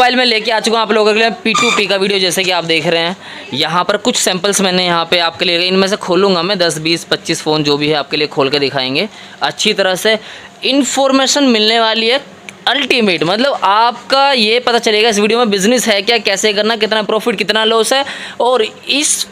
Mobile में लेके आ चुका हूँ आप लोगों के लिए P2P का वीडियो। जैसे कि आप देख रहे हैं यहाँ पर कुछ सैंपल्स मैंने यहाँ पे आपके लिए, इनमें से खोलूँगा मैं 10 20 25 फ़ोन जो भी है आपके लिए खोल के दिखाएंगे। अच्छी तरह से इन्फॉर्मेशन मिलने वाली है अल्टीमेट, मतलब आपका ये पता चलेगा इस वीडियो में बिजनेस है क्या, कैसे करना, कितना प्रॉफिट कितना लॉस है, और इस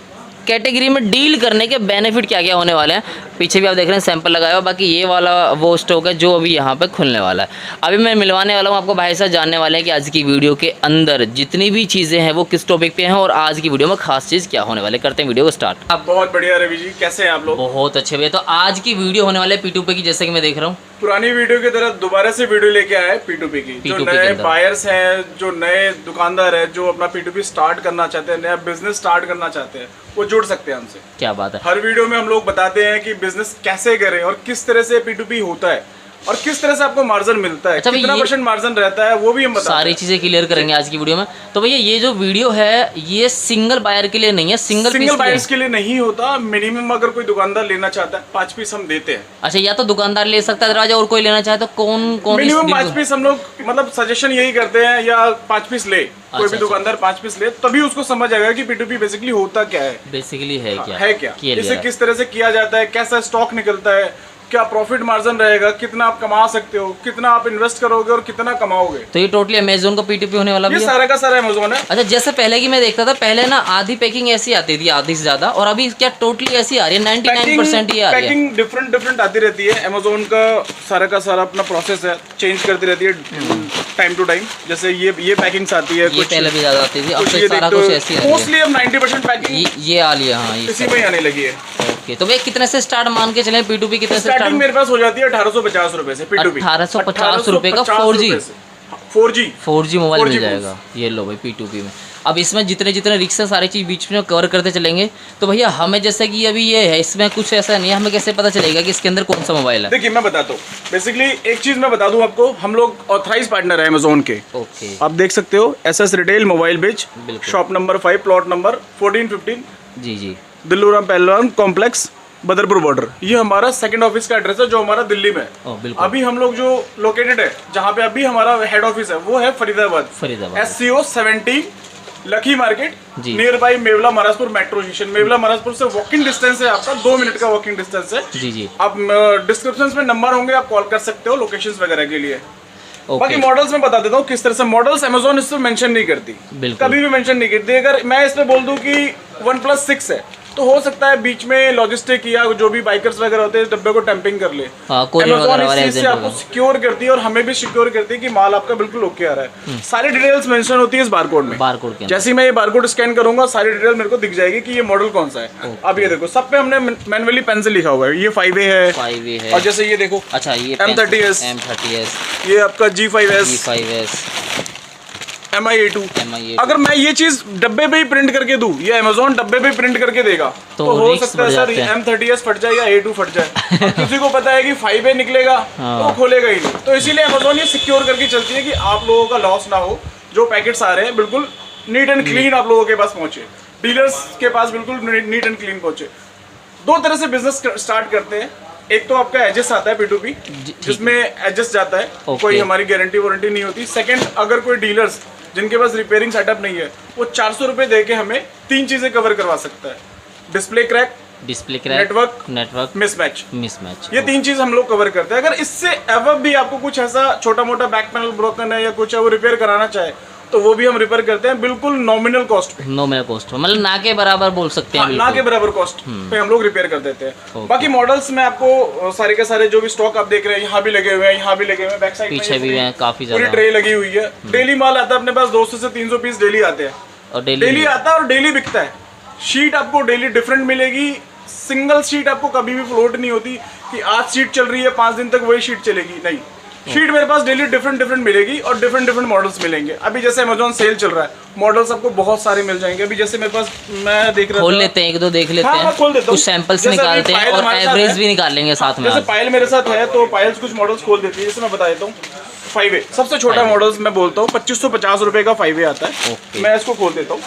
कैटेगरी में डील करने के बेनिफिट क्या क्या होने वाले हैं। पीछे भी आप देख रहे हैं सैंपल लगाया हुआ, बाकी ये वाला वो स्टॉक है जो अभी यहाँ पे खुलने वाला है। अभी मैं मिलवाने वाला हूँ आपको भाई साहब, जानने वाले हैं कि आज की वीडियो के अंदर जितनी भी चीज़ें हैं वो किस टॉपिक पे हैं और आज की वीडियो में खास चीज़ क्या होने वाले। करते हैं वीडियो को स्टार्ट। आप बहुत बढ़िया रवि जी, कैसे हैं आप लोग? बहुत अच्छे भैया। तो आज की वीडियो होने वाले P2P की, जैसे कि मैं देख रहा हूँ पुरानी वीडियो की तरह दोबारा से वीडियो लेके आए P2P की। जो नए बायर्स हैं, जो नए दुकानदार हैं, जो अपना P2P स्टार्ट करना चाहते हैं, नया बिजनेस स्टार्ट करना चाहते हैं, वो जुड़ सकते हैं हमसे। क्या बात है। हर वीडियो में हम लोग बताते हैं कि बिजनेस कैसे करें और किस तरह से P2P होता है और किस तरह से आपको मार्जिन मिलता है, कितना % मार्जिन रहता है, वो भी हम बताते हैं। सारी चीजें क्लियर करेंगे आज की वीडियो में। तो भैया ये जो वीडियो है ये सिंगल बायर के लिए नहीं है, सिंगल बायर्स के लिए नहीं होता। मिनिमम अगर कोई दुकानदार लेना चाहता है 5 पीस हम देते हैं। अच्छा, या तो दुकानदार ले सकता है दरवाजा, और कोई लेना चाहे तो कौन मिनिमम 5 पीस हम लोग मतलब सजेशन यही करते हैं, या 5 पीस ले। कोई भी दुकानदार 5 पीस ले, तभी उसको समझ आएगा कि P2P बेसिकली होता क्या है, बेसिकली है क्या, इसे किस तरह से किया जाता है, कैसा स्टॉक निकलता है, क्या प्रॉफिट मार्जिन रहेगा, कितना आप कमा सकते हो, कितना आप इन्वेस्ट करोगे और कितना कमाओगे। तो ये टोटली अमेज़न का P2P होने वाला ये सारा का सारा अमेज़न है। अच्छा, जैसे पहले की मैं देखता था, पहले ना आधी पैकिंग ऐसी आती थी, आधी से ज्यादा, और अभी क्या टोटली ऐसी आ रही है? 99% ये आ रही है। पैकिंग डिफरेंट आती रहती है। अमेज़न का सारा अपना प्रोसेस है, चेंज करती रहती है टाइम टू टाइम। जैसे ये पैकिंग्स आती है, कुछ पहले भी ज्यादा आती थी, अब तो सारा कुछ ऐसी है। मोस्टली अब 90% पैकिंग ये आ लिया। हाँ, इसी में आने लगी है। ओके, तो भैया कितने से स्टार्ट मान के चले P2P? कितने से स्टार्ट? मेरे पास हो जाती है 1850 रुपए से P2P। 1850 रुपए का 4G मोबाइल मिल जाएगा। ये लो भाई P2P में। अब इसमें जितने रिक्स है सारी चीज़ बीच में कवर करते चलेंगे। तो भैया हमें जैसे कि अभी ये है, इसमें कुछ ऐसा नहीं है, हमें कैसे पता चलेगा कि इसके अंदर कौन सा मोबाइल है? देखिए मैं बताता हूँ। बेसिकली एक चीज़ मैं बता दूँ आपको, हम लोग ऑथराइज पार्टनर है अमेज़न के। ओके, आप देख सकते हो SS रिटेल मोबाइल बिज, शॉप नंबर 5, प्लॉट नंबर 1415। जी, दिल्लूराम पहलवान कॉम्प्लेक्स, बदरपुर बॉर्डर। ये हमारा सेकंड ऑफिस का एड्रेस है जो हमारा दिल्ली में है। अभी हम लोग जो लोकेटेड है, जहाँ पे अभी हमारा हेड ऑफिस है, वो है Faridabad. SCO 17 lucky market, near by Mewla Maharajpur metro station. Mewla Maharajpur से वॉकिंग डिस्टेंस है आपका, 2 मिनट का वॉकिंग डिस्टेंस है। जी। आप डिस्क्रिप्शन में नंबर होंगे, आप कॉल कर सकते हो लोकेशंस वगैरह के लिए। बाकी मॉडल्स में बता देता हूँ किस तरह से मॉडल्स अमेज़न इस पे मेंशन नहीं करती, कभी भी मेंशन नहीं करती। अगर मैं इस पे बोल दूं कि OnePlus 6 है, तो हो सकता है बीच में लॉजिस्टिक या जो भी बाइकर्स वगैरह होते हैं डब्बे को टैंपिंग कर ले। अमेज़न इस चीज से आपको सिक्योर करती है और हमें भी सिक्योर करती है कि माल आपका बिल्कुल ओके आ रहा है। सारी डिटेल्स मेंशन होती है इस बारकोड में। जैसे ही मैं ये बारकोड स्कैन करूंगा, सारी डिटेल मेरे को दिख जाएगी कि ये मॉडल कौन सा है। अब ये देखो, सब पे हमने मैनुअली पेन से लिखा हुआ है। ये 5A है, और जैसे ये देखो, अच्छा ये M30s, ये आपका G5s, MI-A2। अगर मैं ये चीज डब्बे पे ही प्रिंट करके दूं, ये अमेज़न डब्बे पे प्रिंट करके देगा, तो हो सकता है सर M30s फट जाए या A2 फट जाए। किसी को पता है कि 5A निकलेगा तो वो खोलेगा ही नहीं। तो इसीलिए अमेज़न ये सिक्योर करके चलती है कि आप लोगों का लॉस ना हो। जो पैकेट्स आ रहे हैं बिल्कुल नीट एंड क्लीन आप लोगों के पास पहुंचे, डीलर्स के पास बिल्कुल नीट एंड क्लीन पहुंचे। 2 तरह से बिजनेस स्टार्ट करते हैं। एक तो आपका एजेस आता है P2P, जिसमें एजेस जाता है, कोई हमारी गारंटी वारंटी नहीं होती। सेकंड, अगर कोई डीलर्स जिनके पास रिपेयरिंग सेटअप नहीं है, वो 400 रुपए दे के हमें 3 चीजें कवर करवा सकता है। Display crack, network mismatch. ये 3 चीज हम लोग कवर करते हैं। अगर इससे एवब भी आपको कुछ ऐसा छोटा मोटा बैक पैनल ब्रोकन है या कुछ है, वो रिपेयर कराना चाहे, तो वो भी हम रिपेयर करते हैं बिल्कुल नॉमिनल कॉस्ट पे। मतलब ना के बराबर बोल सकते हैं। ना के बराबर कॉस्ट पे हम लोग रिपेयर कर देते हैं। बाकी मॉडल्स में आपको सारे के सारे जो भी स्टॉक आप देख रहे हैं, यहाँ भी लगे हुए हैं, यहाँ भी लगे हुए हैं, बैक साइड पीछे भी हैं, काफी पूरी ट्रे लगी हुई है। डेली माल आता है अपने पास, 200 से 300 पीस डेली आते हैं, और डेली आता है और डेली बिकता है। शीट आपको डेली डिफरेंट मिलेगी। सिंगल शीट आपको कभी भी फ्लोट नहीं होती कि आज शीट चल रही है 5 दिन तक वही शीट चलेगी, नहीं। शीट मेरे पास डेली डिफरेंट मिलेगी और डिफरेंट मॉडल्स मिलेंगे। अभी जैसे अमेज़न सेल चल रहा है, मॉडल्स आपको बहुत सारे मिल जाएंगे। अभी जैसे मेरे पास, मैं देख रहा हूं, खोल लेते हैं, 1-2 देख लेते हैं, कुछ सैंपल्स निकालते हैं और एवरेज भी निकाल लेंगे साथ में। जैसे पायल मेरे साथ है, तो पायल्स कुछ मॉडल्स खोल देती है। जैसे मैं बता देता हूँ, 5A सबसे छोटा मॉडल्स मैं बोलता हूँ, 2550 रुपए का 5A आता है। मैं इसको खोल देता हूँ।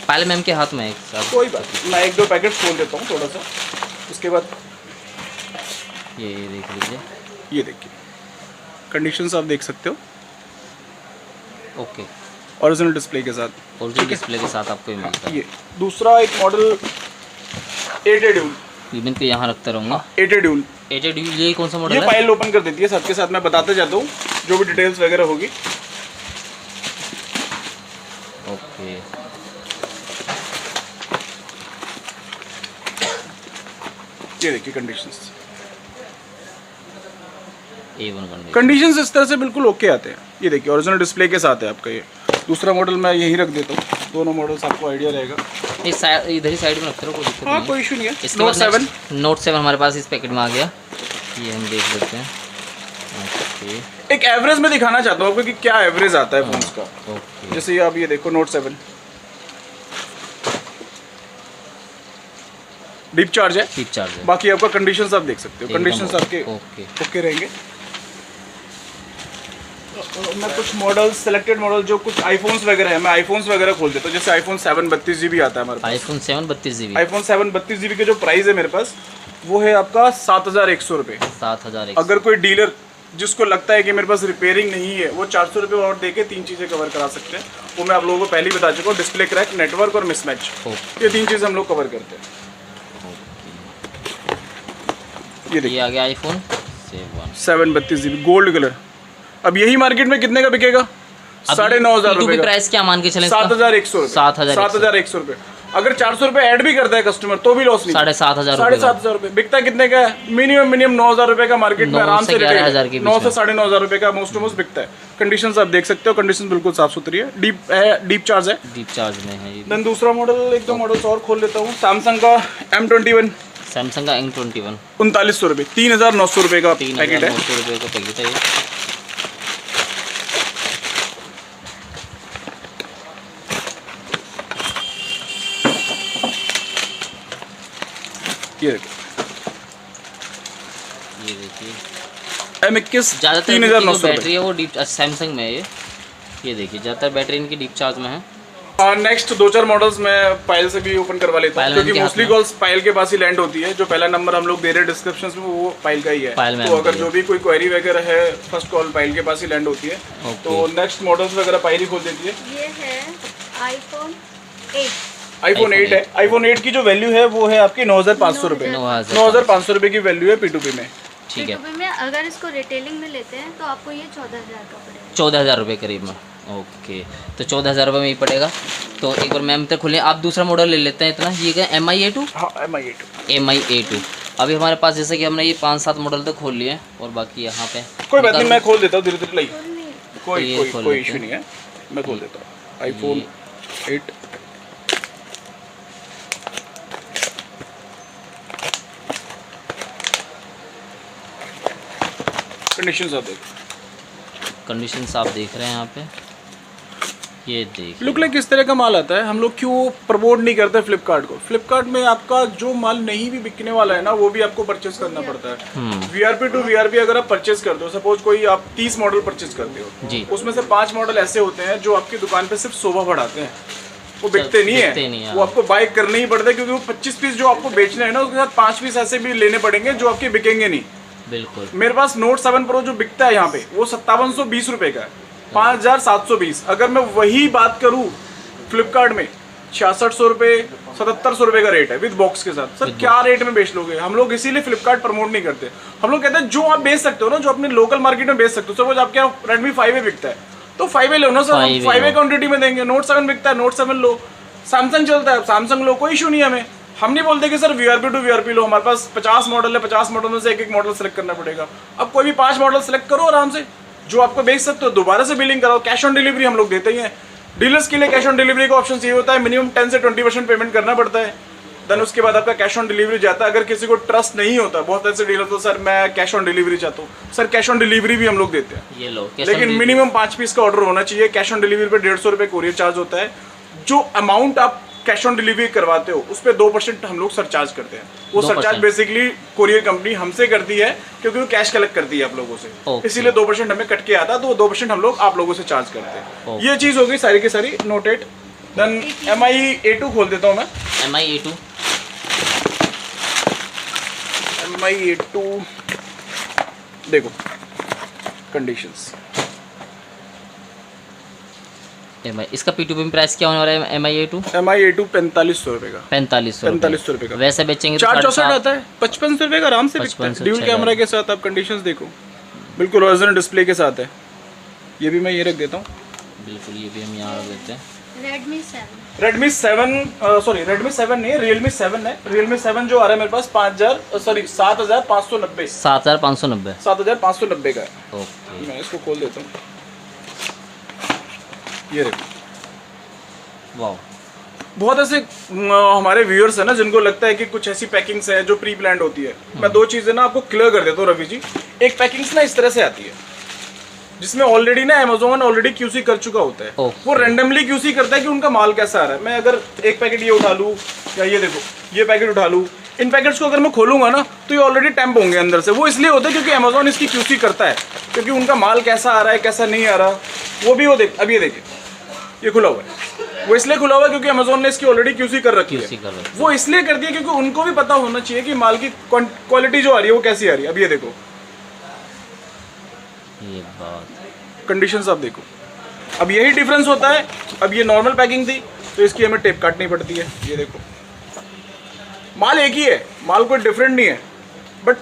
पायल मैम के हाथ में एक साथ, कोई बात नहीं, मैं 1-2 पैकेट खोल देता हूँ थोड़ा सा। उसके बाद ये देख लीजिए, ये देखिए कंडीशंस आप देख सकते हो। ओके, ओरिजिनल डिस्प्ले के साथ। ओरिजिनल डिस्प्ले के साथ आपको ये मिलता है। ये दूसरा एक मॉडल 8A ड्यूल, ये मैं तो यहाँ रखता रहूँगा। 8A ड्यूल, 8A ड्यूल, ये कौन सा मॉडल ये है? फाइल ओपन कर देती है साथ के साथ, मैं बताते जाता हूँ जो भी डिटेल्स वगैरह होगी। ओके, ये देखिए कंडीशंस, A1 कंडीशन। कंडीशंस इस तरह से बिल्कुल ओके आते हैं। ये देखिए ओरिजिनल डिस्प्ले के साथ है आपका ये। दूसरा मॉडल मैं यहीं रख देता हूँ, दोनों मॉडल्स आपको आइडिया रहेगा। इधर ही साइड में रखते रहो, कोई दिक्कत हाँ नहीं कोई इशू नहीं है। है। नोट 7, नोट 7 हमारे पास इस पैकेट में आ गया, ये हम देख लेते हैं। ओके, एक एवरेज में दिखाना चाहता हूँ आपको कि क्या एवरेज आता है फोन्स का। ओके, जैसे ये आप ये देखो नोट 7 डीप चार्ज है, टिप चार्ज है। बाकी आपका कंडीशंस आप देख सकते हो, एकदम कंडीशंस आपके ओके। ओके रहेंगे। मैं कुछ मॉडल सिलेक्टेड मॉडल जो कुछ आईफोन्स वगैरह है, मैं आईफोन्स वगैरह खोल देता हूँ। जैसे आईफोन 7 32 GB आता है हमारे पास। आईफोन 7 32 GB, आईफोन 7 32 GB के जो प्राइस है मेरे पास वो है आपका 7100 रुपये। 7100। अगर कोई डीलर जिसको लगता है कि मेरे पास रिपेयरिंग नहीं है, वो 400 रुपये और देके 3 चीज़ें कवर करा सकते हैं। वो मैं आप लोगों को पहले ही बता चुका हूँ, डिस्प्ले क्रैक, नेटवर्क और मिसमैच, ये 3 चीज़ें हम लोग कवर करते हैं। ये देखिए ये आ गया आईफोन 7 32 GB गोल्ड कलर। अब यही मार्केट में कितने का बिकेगा? 9,500 रुपये का। प्राइस क्या मान के चले? 7,100 रुपये। 7,100 रुपये। अगर 400 रुपये ऐड भी करता है कस्टमर तो भी लॉस नहीं। 7,500 7,500 रुपये बिकता कितने का है? मिनिमम 9,000 रुपये का मार्केट में आराम से 9,000 के 9 से 9,500 रुपये का मोस्ट टू मोस्ट बिकता है। कंडीशंस आप देख सकते हो, कंडीशन बिल्कुल साफ सुथरी है, डीप चार्ज है। डीप चार्ज में है ये। देन दूसरा मॉडल, एक दो मॉडल्स और खोल लेता हूँ। सैमसंग का M21, सैमसंग का M21 3900 रुपये, 3,900 रुपये का पैकेट है। 3,900 रुपये का पैकेट है ये। ये देखो ये देखिए, M21 ज़्यादातर 3,900 बैटरी है वो डीप सैमसंग में है ये देखिए ज़्यादातर बैटरी इनकी डीप चार्ज में है। नेक्स्ट 2-4 मॉडल्स मैं पायल से भी ओपन करवा लेता हूँ, क्योंकि मोस्टली कॉल्स पायल के पास ही लैंड होती है। जो पहला नंबर हम लोग दे रहे हैं डिस्क्रिप्शन में वो पायल का ही है। तो अगर जो भी कोई क्वेरी वगैरह है, फर्स्ट कॉल पायल के पास ही लैंड होती है। तो नेक्स्ट मॉडल्स वगैरह पायल ही खोल देती है। ये है आईफोन 8। आईफोन 8 है। आईफोन 8 की जो वैल्यू है वो है आपकी 9,500 रुपये। 9,500 रुपये की वैल्यू है P2P में। ठीक है, P2P में अगर इसको रिटेलिंग में लेते हैं तो आपको ये 14,000 का पड़ेगा। 14,000 रुपये करीब में। ओके, तो 14,000 रुपये में ही पड़ेगा। तो एक बार मैम तक खुले, आप दूसरा मॉडल ले लेते हैं इतना। ये क्या MI A2? हाँ MI A2। MI A2 अभी हमारे पास जैसे कि हमने ये 5-7 मॉडल तो खोल लिए हैं और बाकी यहाँ पे कोई बात नहीं, मैं खोल देता हूँ धीरे धीरे। ये कोई इशू नहीं है, मैं खोल देता हूँ। आईफोन 8 कंडीशंस आप देख रहे हैं यहाँ पे। ये देखिए लुक लाइक किस तरह का माल आता है। हम लोग क्यों प्रमोट नहीं करते फ्लिपकार्ट को? फ्लिपकार्ट में आपका जो माल नहीं भी बिकने वाला है ना, वो भी आपको परचेज करना पड़ता है। VRP टू VRP अगर आप परचेज करते हो, सपोज कोई आप 30 मॉडल परचेज करते हो जी, उसमें से 5 मॉडल ऐसे होते हैं जो आपकी दुकान पे सिर्फ शोभा बढ़ाते हैं, वो बिकते नहीं है। वो आपको बाय करने ही पड़ता है, क्योंकि वो 25 पीस जो आपको बेचना है ना, उसके साथ 5 पीस ऐसे भी लेने पड़ेंगे जो आपके बिकेंगे नहीं। बिल्कुल। मेरे पास नोट 7 प्रो जो बिकता है यहाँ पे वो 5720 रुपए का है, 5,720। अगर मैं वही बात करूँ फ्लिपकार्ट में 6600 रुपये 7700 रुपये का रेट है विद बॉक्स के साथ। सर क्या रेट में बेच लोगे? हम लोग इसीलिए फ्लिपकार्ट प्रमोट नहीं करते। हम लोग कहते हैं जो आप बेच सकते हो ना, जो अपने लोकल मार्केट में बेच सकते हो। सपोज आपके यहाँ Redmi 5A बिकता है तो 5A लो ना सर, 5A क्वांटिटी में देंगे। नोट 7 बिकता है, नोट 7 लो। सैमसंग चलता है, सैमसंग लो, कोई इशू नहीं है हमें। हम नहीं बोलते कि सर VRP टू VRP लो। हमारे पास 50 मॉडल है, 50 मॉडल में से एक मॉडल सेलेक्ट करना पड़ेगा। अब कोई भी 5 मॉडल सेलेक्ट करो आराम से, जो आपको बेच सकते हो। दोबारा से बिलिंग कराओ। कैश ऑन डिलीवरी हम लोग देते ही हैं। डीलर्स के लिए कैश ऑन डिलीवरी का ऑप्शन ये होता है, मिनिमम 10 से 20% पेमेंट करना पड़ता है। देन उसके बाद आपका कैश ऑन डिलीवरी जाता है। अगर किसी को ट्रस्ट नहीं होता, बहुत ऐसे डीलर तो सर मैं कैश ऑन डिलीवरी चाहता हूँ, सर कैश ऑन डिलीवरी भी हम लोग देते हैं। ये लो, लेकिन मिनिमम 5 पीस का ऑर्डर होना चाहिए। कैश ऑन डिलीवरी पे 150 रुपये कोरियर चार्ज होता है। जो अमाउंट आप कैश ऑन डिलीवरी करवाते हो उस पर 2% हम लोग सरचार्ज करते हैं। वो सरचार्ज बेसिकली कोरियर कंपनी हमसे करती है, क्योंकि वो कैश कलेक्ट करती है आप लोगों से। इसीलिए 2% हमें कट के आता है, तो 2% हम लोग आप लोगों से चार्ज करते हैं। ये चीज़ होगी सारी की सारी नोट 8। देन MI A2 खोल देता हूँ मैं। MI A2 देखो कंडीशंस। MI इसका P2P प्राइस क्या होने वाला है? MI A2 MI A2 4500 रुपये का। 4500 रुपये का। वैसे बेचेंगे तो 464 आता है, 5500 रुपये का आराम से बिकता है। 5500 ड्यूल कैमरा के साथ आप कंडीशंस देखो, बिल्कुल ओरिजिनल डिस्प्ले के साथ है। ये भी मैं ये रख देता हूँ, बिल्कुल ये भी हम यहाँ रख देते हैं। Redmi 7 Redmi 7 नहीं है, Realme 7 है। Realme 7 जो आ रहा है मेरे पास 7590 7590 का है। ओके, मैं इसको खोल देता हूँ, ये देखो। वाह, बहुत ऐसे हमारे व्यूअर्स है ना जिनको लगता है कि कुछ ऐसी पैकिंग्स है जो प्री प्लान्ड होती है। मैं दो चीज़ें ना आपको क्लियर कर देता हूँ रवि जी। एक पैकिंग्स ना इस तरह से आती है जिसमें ऑलरेडी ना अमेज़न ऑलरेडी क्यूसी कर चुका होता है। वो रैंडमली क्यूसी करता है कि उनका माल कैसा आ रहा है। मैं अगर एक पैकेट ये उठा लूँ या ये देखो ये पैकेट उठा लूँ, इन पैकेट्स को अगर मैं खोलूंगा ना तो ये ऑलरेडी टैम्प होंगे अंदर से। वो इसलिए होता है क्योंकि अमेज़न इसकी क्यूसी करता है, क्योंकि उनका माल कैसा आ रहा है कैसा नहीं आ रहा वो भी वो देख। अब ये देखिए ये खुला हुआ है, वो इसलिए खुला हुआ है क्योंकि अमेज़न ने इसकी ऑलरेडी क्यूसी कर रखी है। वो इसलिए कर दिया क्योंकि उनको भी पता होना चाहिए कि माल की क्वालिटी जो आ रही है वो कैसी आ रही है। अब ये देखो, ये बात कंडीशंस आप देखो। अब यही डिफरेंस होता है। अब ये नॉर्मल पैकिंग थी तो इसकी हमें टेप काटनी पड़ती है। ये देखो माल एक ही है, माल कोई डिफरेंट नहीं है, बट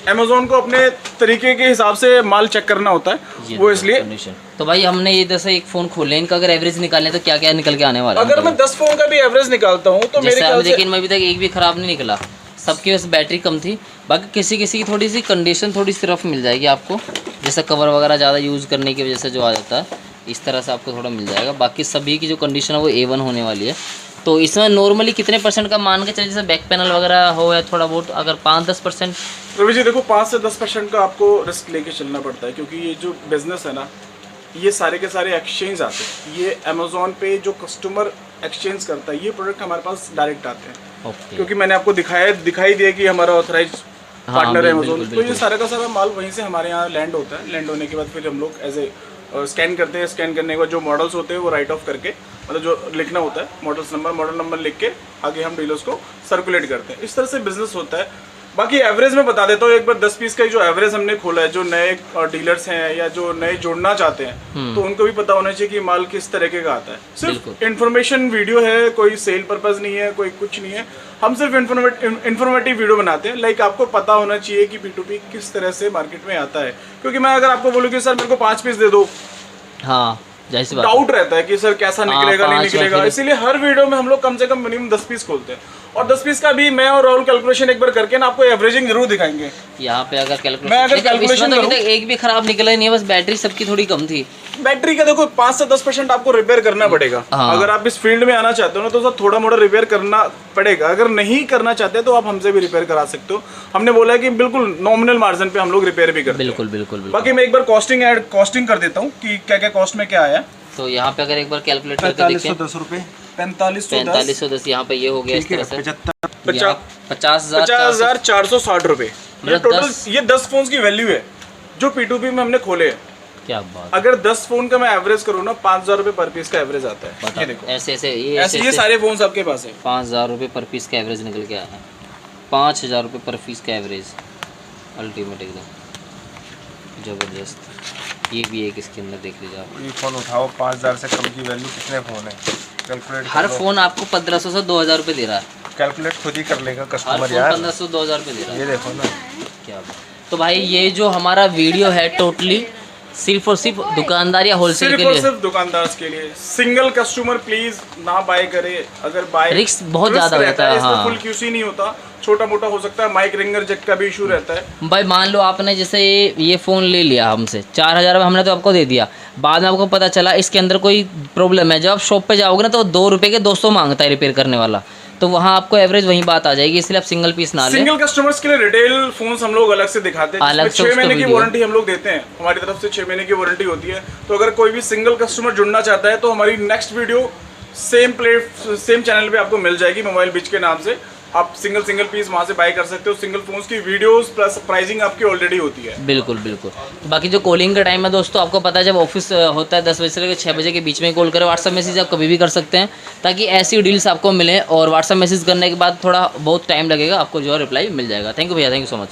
अमेज़न को अपने तरीके के हिसाब से माल चेक करना होता है, वो इसलिए। तो भाई हमने ये जैसे एक फ़ोन खोले, इनका अगर एवरेज निकालें तो क्या क्या निकल के आने वाला है? अगर मैं 10 फोन का भी एवरेज निकालता हूँ तो मेरे ख्याल से, लेकिन मैं अभी तक एक भी ख़राब नहीं निकला, सबकी बस बैटरी कम थी। बाकी किसी किसी की थोड़ी सी कंडीशन थोड़ी सी रफ मिल जाएगी आपको, जैसे कवर वगैरह ज़्यादा यूज़ करने की वजह से जो आ जाता है, इस तरह से आपको थोड़ा मिल जाएगा। बाकी सभी की जो कंडीशन है वो A1 होने वाली है। तो इसमें नॉर्मली कितने % का मान के चलिए, जैसे बैक पैनल वगैरह हो या थोड़ा बहुत अगर 5-10%? रवि जी देखो 5 से 10% का आपको रिस्क लेके चलना पड़ता है, क्योंकि ये जो बिजनेस है ना ये सारे के सारे एक्सचेंज आते हैं। ये अमेज़न पे जो कस्टमर एक्सचेंज करता है ये प्रोडक्ट हमारे पास डायरेक्ट आते हैं। क्योंकि मैंने आपको दिखाई दिया कि हमारा ऑथराइज पार्टनर है अमेज़न, तो ये सारा का सारा माल वहीं से हमारे यहाँ लैंड होता है। लैंड होने के बाद फिर हम लोग एज ए स्कैन करते हैं। स्कैन करने के बाद जो मॉडल्स होते हैं वो राइट ऑफ करके, मतलब जो लिखना होता है मॉडल नंबर लिख के आगे हम डीलर्स को सर्कुलेट करते हैं। इस तरह से बिजनेस होता है। बाकी एवरेज में बता देता हूँ एक बार, 10 पीस का जो एवरेज हमने खोला है, जो नए डीलर्स हैं या जो नए जोड़ना चाहते हैं तो उनको भी पता होना चाहिए कि माल किस तरीके का आता है। सिर्फ इन्फॉर्मेशन वीडियो है, कोई सेल पर्पज नहीं है, कोई कुछ नहीं है। हम सिर्फ इन्फॉर्मेटिव वीडियो बनाते हैं। लाइक आपको पता होना चाहिए कि P2P किस तरह से मार्केट में आता है। क्योंकि मैं अगर आपको बोलूँ कि सर मेरे को 5 पीस दे दो, हाँ जैसी बात, डाउट रहता है कि सर कैसा निकलेगा नहीं निकलेगा। इसीलिए हर वीडियो में हम लोग कम से कम मिनिमम 10 पीस खोलते हैं। और 10 पीस का भी मैं और राहुल कैलकुलेशन एक बार करके ना आपको एवरेजिंग जरूर दिखाएंगे। यहाँ पे अगर कैलकुलेशन, मैं अगर कैलकुलेशन तो एक भी खराब निकला ही नहीं है, बस बैटरी सबकी थोड़ी कम थी। बैटरी का देखो 5 से 10% आपको रिपेयर करना पड़ेगा। अगर आप इस फील्ड में आना चाहते हो ना तो सर थोड़ा मोड़ा रिपेयर करना पड़ेगा। अगर नहीं करना चाहते तो आप हमसे भी रिपेयर करा सकते हो। हमने बोला है कि बिल्कुल नॉमिनल मार्जिन पे हम लोग रिपेयर भी करते हैं। बिल्कुल। बाकी मैं एक बार कॉस्टिंग कर देता हूँ कि क्या क्या कॉस्ट में क्या आया। तो यहाँ पे अगर एक बार कैलकुलेट करके देखें, 4510 रुपए, 4510 यहाँ पे ये हो गया इस तरह से 50,460 रुपए। ये टोटल ये 10 फोन की वैल्यू है जो P2P में हमने खोले हैं। क्या बात, अगर 10 फोन का मैं एवरेज करूँ ना 5,000 रुपए पर पीस का एवरेज आता है। ये देखो ऐसे ये सारे फोन आपके पास है। 5,000 रुपये पर पीस का एवरेज निकल के आया है। 5,000 रुपये पर पीस का एवरेज, अल्टीमेट एकदम ज़बरदस्त। ये भी एक इसके अंदर देख लीजिए आप। ये फ़ोन उठाओ, 5,000 से कम की वैल्यू कितने फ़ोन है? कैलकुलेट हर फ़ोन आपको 1,500 से 2,000 रुपये दे रहा है। कैलकुलेट खुद ही कर लेगा हर कस्टमर फोन यार। 1,500 2,000 रुपये दे रहा है। ये देखो ना, क्या बात। तो भाई ये जो हमारा वीडियो है टोटली सिर्फ और सिर्फ दुकानदार या होलसेल के लिए, सिर्फ दुकानदार के लिए। सिंगल कस्टमर प्लीज ना बाय करे। अगर बाय रिस्क बहुत ज़्यादा रहता है। हाँ। फुल क्यूसी नहीं होता, छोटा मोटा हो सकता है। माइक रिंगर जैक का भी इशू रहता है। भाई मान लो आपने जैसे ये फ़ोन ले लिया हमसे 4,000 में, हमने तो आपको दे दिया, बाद में आपको पता चला इसके अंदर कोई प्रॉब्लम है। जब आप शॉप पे जाओगे ना तो 2 रुपये के 200 मांगता है रिपेयर करने वाला, तो वहाँ आपको एवरेज वही बात आ जाएगी। इसलिए आप सिंगल पीस ना लें। सिंगल कस्टमर्स के लिए रिटेल फोन्स हम लोग अलग से दिखाते हैं, जिसमें 6 महीने की वारंटी हम लोग देते हैं। हमारी तरफ से 6 महीने की वारंटी होती है। तो अगर कोई भी सिंगल कस्टमर जुड़ना चाहता है तो हमारी नेक्स्ट वीडियो सेम चैनल पे आपको मिल जाएगी, मोबाइल बिच के नाम से। आप सिंगल पीस वहाँ से बाय कर सकते हो। सिंगल फोन्स की वीडियोस प्लस प्राइसिंग आपकी ऑलरेडी होती है। बिल्कुल। बाकी जो कॉलिंग का टाइम है दोस्तों, आपको पता है जब ऑफिस होता है 10 बजे से लेकर 6 बजे के बीच में कॉल करें। व्हाट्सअप मैसेज आप कभी भी कर सकते हैं ताकि ऐसी डील्स आपको मिलें। और व्हाट्सअप मैसेज करने के बाद थोड़ा बहुत टाइम लगेगा, आपको जो है रिप्लाई मिल जाएगा। थैंक यू भैया, थैंक यू सो मच।